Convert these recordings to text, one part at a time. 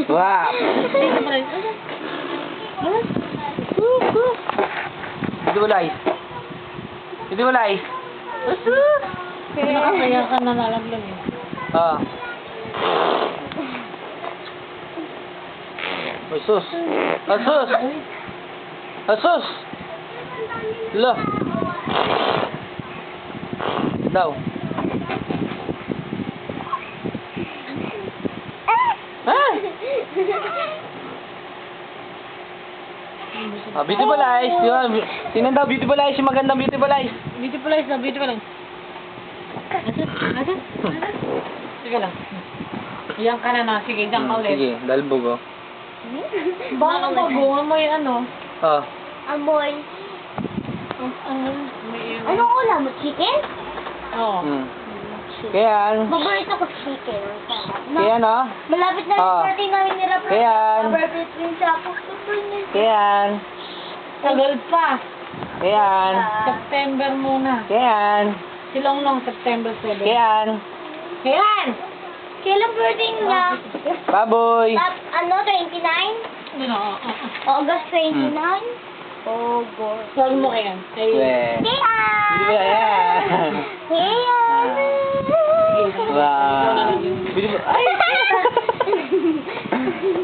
Wow. Bidibulay. Bidibulay. Kaya ka nalalaglag eh. Ah. Asus. Asus. Asus. Lah. Daw. Ah, beautiful eyes. Sino daw beautiful eyes? Yung magandang beautiful eyes. Beautiful eyes na, beautiful eyes. Asan? Sige lang. Iyan ka na na. Sige, diyan ka ulit. Sige, dalbog oh. Baka mabuha mo yung ano. Ah. Amoy. May Anong ulam mo? Chicken? Oo. Kaya, Paborito ko chicken. kaya no? Malapit na yung party namin ni Rapper. Kaya, Birthday twin sa ako. kaya, Tagal pa. kaya, September muna. kaya, Silong-long September 7. kaya, Kailan? Kailan birthday niya? baboy. Ano, 29? Ano? August 29? August. Huwag mo kayan. Ay, Weh. Kaya! Hindi ba yan? Kaya! Wow. Beautiful. Ay!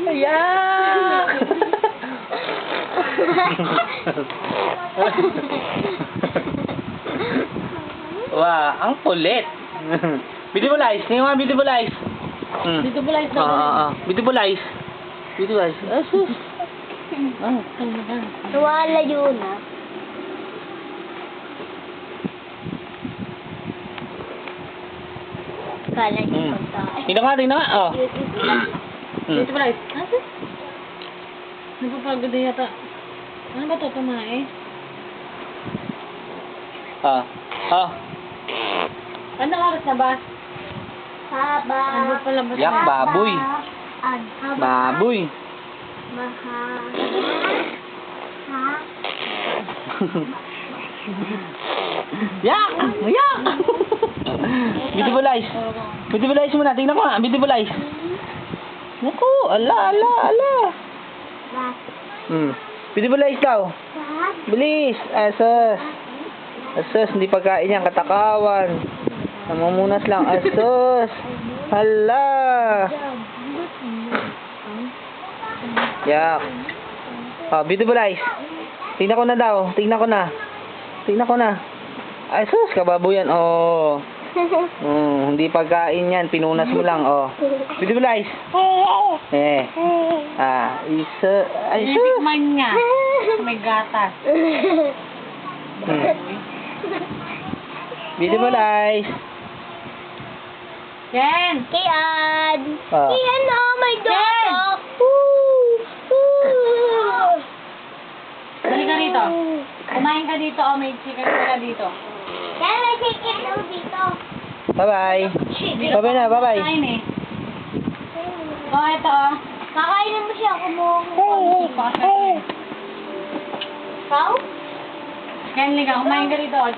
Ayan! Wow, ang kulit. Beautiful eyes. Tingnan mo, beautiful eyes. beautiful eyes daw. Beautiful eyes. Beautiful eyes. Asus. Nawala yun, ah. Kala niya pagkain. Tingnan nga, tingnan nga. Oh. Beautiful eyes. Asan? Napapagod na yata. Ano ba ito? Tumae? Ah. Ah. Ano oras na ba? Haba. Ano pa labas Yak, na? baboy. Haba. Baboy. Maha. Ha? Yak! Yak! Beautiful eyes. Beautiful eyes muna. Tingnan ko nga. Beautiful eyes. Naku. Ala, ala, ala. Beautiful eyes daw. Bilis. Asus. Asus. Hindi pagkain yan. Katakawan. Namumunas lang. Asus. Hala. Yak. Oh, beautiful eyes. Tingnan ko na daw. Tingnan ko na. Tingnan ko na. Ay, sus, kababoyan. Oh. Hindi pagkain yan. Pinunas mo lang. Oh. Beautiful eyes. Eh. Ah, isa. Ay, sus. Tinitikman niya. May gatas. Beautiful eyes. Ken! Kian! Ah. Kian, oh my Ken! God! Balik ka dito. Kumain ka dito o may chicken ka dito. Kaya may chicken daw dito. Bye-bye. Bye-bye na, bye-bye. Kain eh. Oh, ito oh. Kakainin mo siya kumuha. Ikaw? Ikaw? Ken, liga. Kumain ka dito.